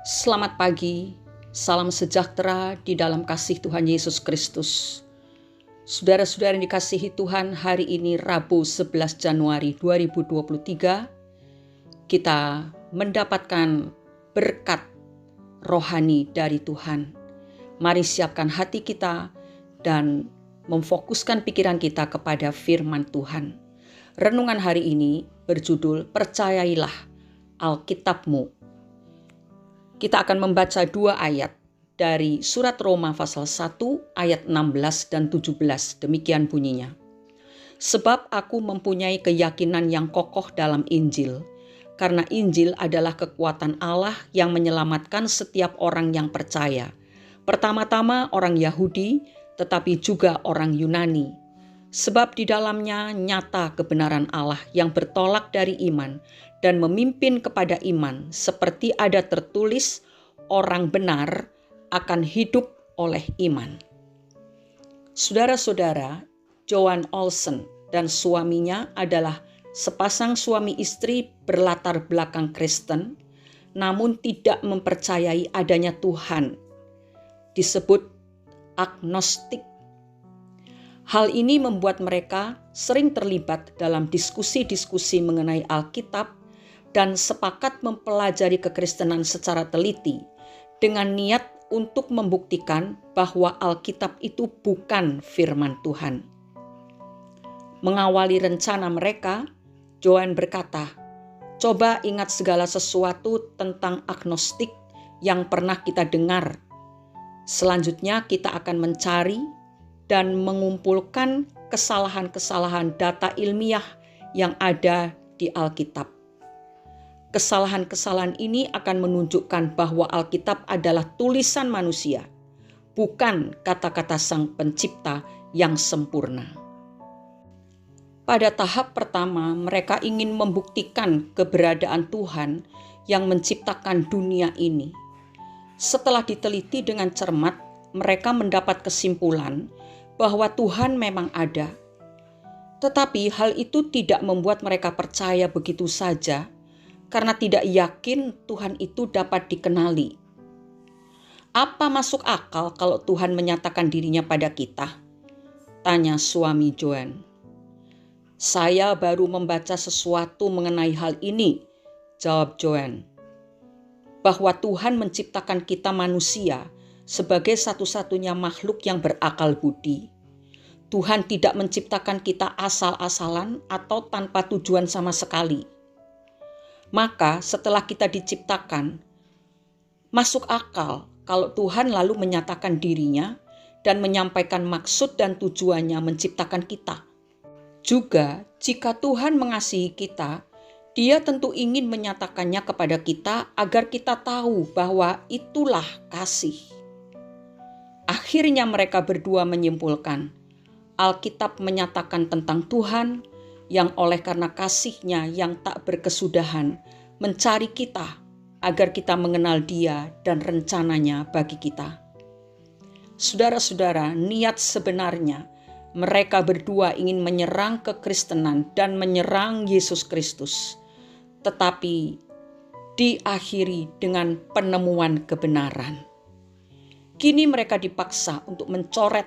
Selamat pagi, salam sejahtera di dalam kasih Tuhan Yesus Kristus. Saudara-saudara yang dikasihi Tuhan, hari ini Rabu 11 Januari 2023, kita mendapatkan berkat rohani dari Tuhan. Mari siapkan hati kita dan memfokuskan pikiran kita kepada firman Tuhan. Renungan hari ini berjudul Percayailah Alkitabmu. Kita akan membaca 2 ayat dari surat Roma pasal 1 ayat 16 dan 17. Demikian bunyinya. Sebab aku mempunyai keyakinan yang kokoh dalam Injil, karena Injil adalah kekuatan Allah yang menyelamatkan setiap orang yang percaya. Pertama-tama orang Yahudi, tetapi juga orang Yunani. Sebab di dalamnya nyata kebenaran Allah yang bertolak dari iman dan memimpin kepada iman, seperti ada tertulis, orang benar akan hidup oleh iman. Saudara-saudara, Joan Olsen dan suaminya adalah sepasang suami istri berlatar belakang Kristen, namun tidak mempercayai adanya Tuhan. Disebut agnostik. Hal ini membuat mereka sering terlibat dalam diskusi-diskusi mengenai Alkitab dan sepakat mempelajari kekristenan secara teliti dengan niat untuk membuktikan bahwa Alkitab itu bukan firman Tuhan. Mengawali rencana mereka, Joan berkata, "Coba ingat segala sesuatu tentang agnostik yang pernah kita dengar. Selanjutnya kita akan mencari dan mengumpulkan kesalahan-kesalahan data ilmiah yang ada di Alkitab. Kesalahan-kesalahan ini akan menunjukkan bahwa Alkitab adalah tulisan manusia, bukan kata-kata Sang Pencipta yang sempurna." Pada tahap pertama, mereka ingin membuktikan keberadaan Tuhan yang menciptakan dunia ini. Setelah diteliti dengan cermat, mereka mendapat kesimpulan bahwa Tuhan memang ada. Tetapi hal itu tidak membuat mereka percaya begitu saja, karena tidak yakin Tuhan itu dapat dikenali. "Apa masuk akal kalau Tuhan menyatakan dirinya pada kita?" tanya suami Joan. "Saya baru membaca sesuatu mengenai hal ini," jawab Joan. "Bahwa Tuhan menciptakan kita manusia sebagai satu-satunya makhluk yang berakal budi. Tuhan tidak menciptakan kita asal-asalan atau tanpa tujuan sama sekali. Maka setelah kita diciptakan, masuk akal kalau Tuhan lalu menyatakan dirinya dan menyampaikan maksud dan tujuannya menciptakan kita. Juga jika Tuhan mengasihi kita, Dia tentu ingin menyatakannya kepada kita agar kita tahu bahwa itulah kasih." Akhirnya mereka berdua menyimpulkan, Alkitab menyatakan tentang Tuhan yang oleh karena kasih-Nya yang tak berkesudahan mencari kita agar kita mengenal Dia dan rencananya bagi kita. Saudara-saudara, niat sebenarnya mereka berdua ingin menyerang kekristenan dan menyerang Yesus Kristus, tetapi diakhiri dengan penemuan kebenaran. Kini mereka dipaksa untuk mencoret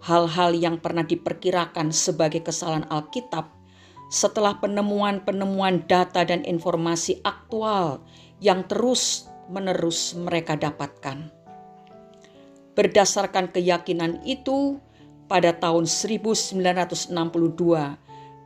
hal-hal yang pernah diperkirakan sebagai kesalahan Alkitab setelah penemuan-penemuan data dan informasi aktual yang terus-menerus mereka dapatkan. Berdasarkan keyakinan itu, pada tahun 1962,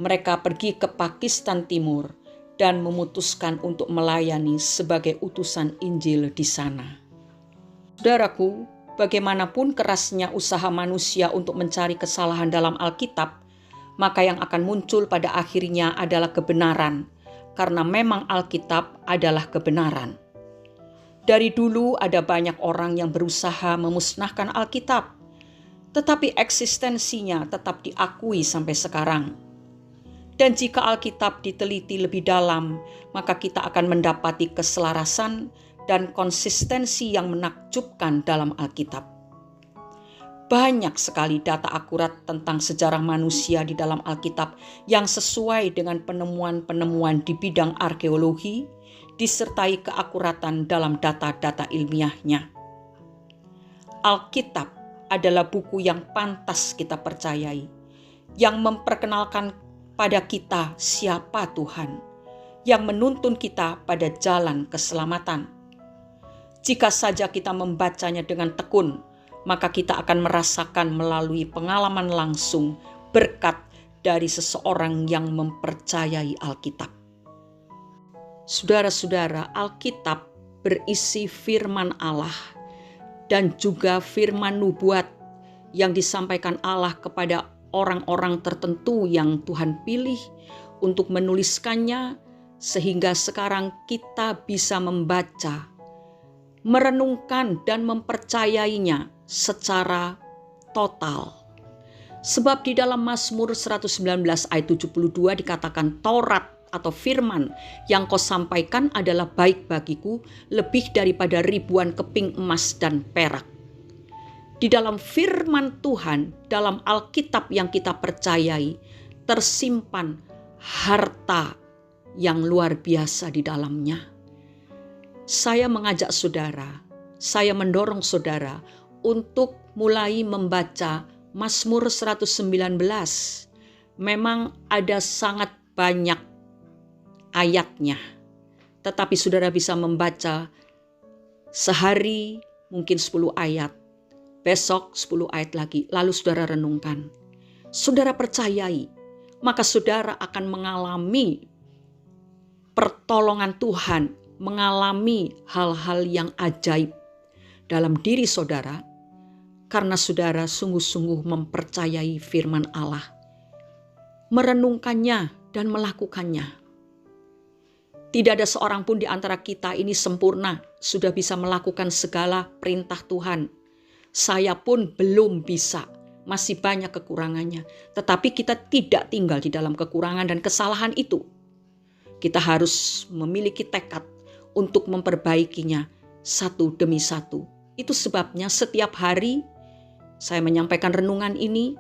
mereka pergi ke Pakistan Timur dan memutuskan untuk melayani sebagai utusan Injil di sana. Saudaraku, bagaimanapun kerasnya usaha manusia untuk mencari kesalahan dalam Alkitab, maka yang akan muncul pada akhirnya adalah kebenaran, karena memang Alkitab adalah kebenaran. Dari dulu ada banyak orang yang berusaha memusnahkan Alkitab, tetapi eksistensinya tetap diakui sampai sekarang. Dan jika Alkitab diteliti lebih dalam, maka kita akan mendapati keselarasan dan konsistensi yang menakjubkan dalam Alkitab. Banyak sekali data akurat tentang sejarah manusia di dalam Alkitab yang sesuai dengan penemuan-penemuan di bidang arkeologi, disertai keakuratan dalam data-data ilmiahnya. Alkitab adalah buku yang pantas kita percayai, yang memperkenalkan pada kita siapa Tuhan, yang menuntun kita pada jalan keselamatan. Jika saja kita membacanya dengan tekun, maka kita akan merasakan melalui pengalaman langsung berkat dari seseorang yang mempercayai Alkitab. Saudara-saudara, Alkitab berisi firman Allah dan juga firman nubuat yang disampaikan Allah kepada orang-orang tertentu yang Tuhan pilih untuk menuliskannya, sehingga sekarang kita bisa membaca, merenungkan dan mempercayainya secara total. Sebab di dalam Mazmur 119 ayat 72 dikatakan, Taurat atau firman yang kau sampaikan adalah baik bagiku lebih daripada ribuan keping emas dan perak. Di dalam firman Tuhan, dalam Alkitab yang kita percayai, tersimpan harta yang luar biasa di dalamnya. Saya mengajak saudara, saya mendorong saudara untuk mulai membaca Mazmur 119. Memang ada sangat banyak ayatnya, tetapi saudara bisa membaca sehari mungkin 10 ayat, besok 10 ayat lagi, lalu saudara renungkan. Saudara percayai, maka saudara akan mengalami pertolongan Tuhan, mengalami hal-hal yang ajaib dalam diri saudara, karena saudara sungguh-sungguh mempercayai firman Allah, merenungkannya dan melakukannya. Tidak ada seorang pun di antara kita ini sempurna, sudah bisa melakukan segala perintah Tuhan. Saya pun belum bisa, masih banyak kekurangannya. Tetapi kita tidak tinggal di dalam kekurangan dan kesalahan itu. Kita harus memiliki tekad untuk memperbaikinya satu demi satu. Itu sebabnya setiap hari saya menyampaikan renungan ini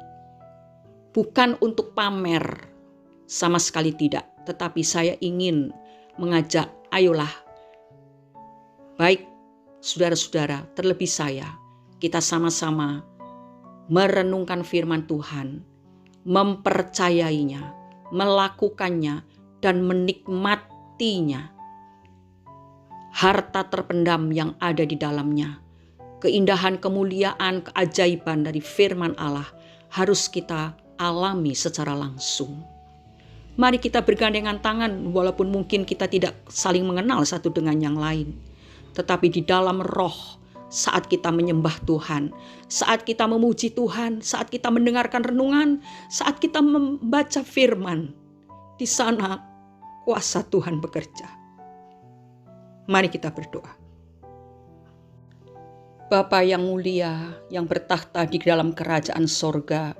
bukan untuk pamer, sama sekali tidak. Tetapi saya ingin mengajak, ayolah, baik saudara-saudara, terlebih saya, kita sama-sama merenungkan firman Tuhan, mempercayainya, melakukannya, dan menikmatinya. Harta terpendam yang ada di dalamnya, keindahan, kemuliaan, keajaiban dari firman Allah harus kita alami secara langsung. Mari kita bergandengan tangan, walaupun mungkin kita tidak saling mengenal satu dengan yang lain. Tetapi di dalam roh, saat kita menyembah Tuhan, saat kita memuji Tuhan, saat kita mendengarkan renungan, saat kita membaca firman, di sana kuasa Tuhan bekerja. Mari kita berdoa. Bapa yang mulia, yang bertakhta di dalam kerajaan sorga,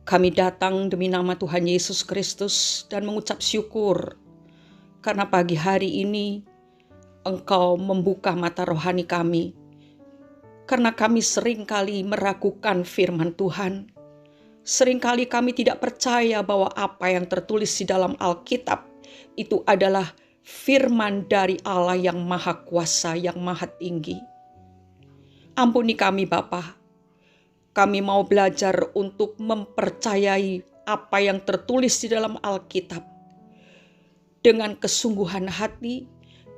kami datang demi nama Tuhan Yesus Kristus dan mengucap syukur karena pagi hari ini Engkau membuka mata rohani kami, karena kami seringkali meragukan firman Tuhan. Seringkali kami tidak percaya bahwa apa yang tertulis di dalam Alkitab itu adalah firman dari Allah yang maha kuasa, yang maha tinggi. Ampuni kami Bapa. Kami mau belajar untuk mempercayai apa yang tertulis di dalam Alkitab. Dengan kesungguhan hati,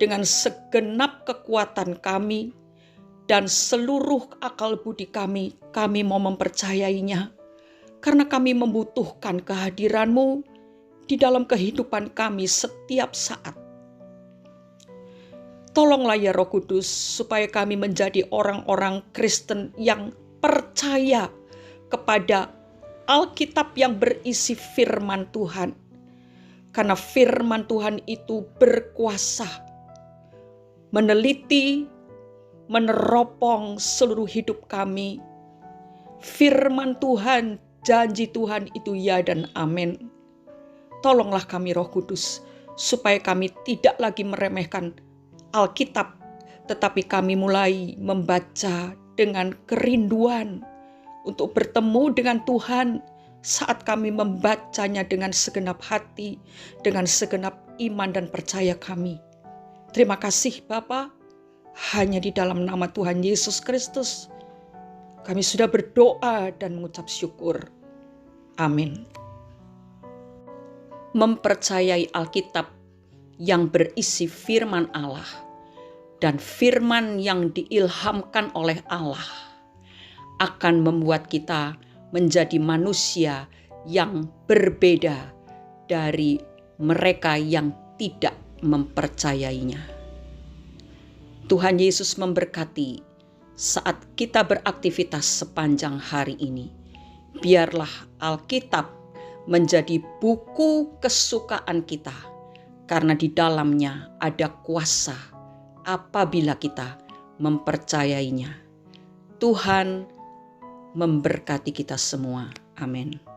dengan segenap kekuatan kami, dan seluruh akal budi kami mau mempercayainya. Karena kami membutuhkan kehadiran-Mu di dalam kehidupan kami setiap saat. Tolonglah ya Roh Kudus, supaya kami menjadi orang-orang Kristen yang percaya kepada Alkitab yang berisi firman Tuhan. Karena firman Tuhan itu berkuasa meneliti, meneropong seluruh hidup kami. Firman Tuhan, janji Tuhan itu ya dan amin. Tolonglah kami Roh Kudus, supaya kami tidak lagi meremehkan Alkitab, tetapi kami mulai membaca dengan kerinduan untuk bertemu dengan Tuhan saat kami membacanya dengan segenap hati, dengan segenap iman dan percaya kami. Terima kasih Bapa, hanya di dalam nama Tuhan Yesus Kristus kami sudah berdoa dan mengucap syukur. Amin. Mempercayai Alkitab yang berisi firman Allah dan firman yang diilhamkan oleh Allah akan membuat kita menjadi manusia yang berbeda dari mereka yang tidak mempercayainya. Tuhan Yesus memberkati saat kita beraktivitas sepanjang hari ini. Biarlah Alkitab menjadi buku kesukaan kita, karena di dalamnya ada kuasa apabila kita mempercayainya. Tuhan memberkati kita semua. Amin.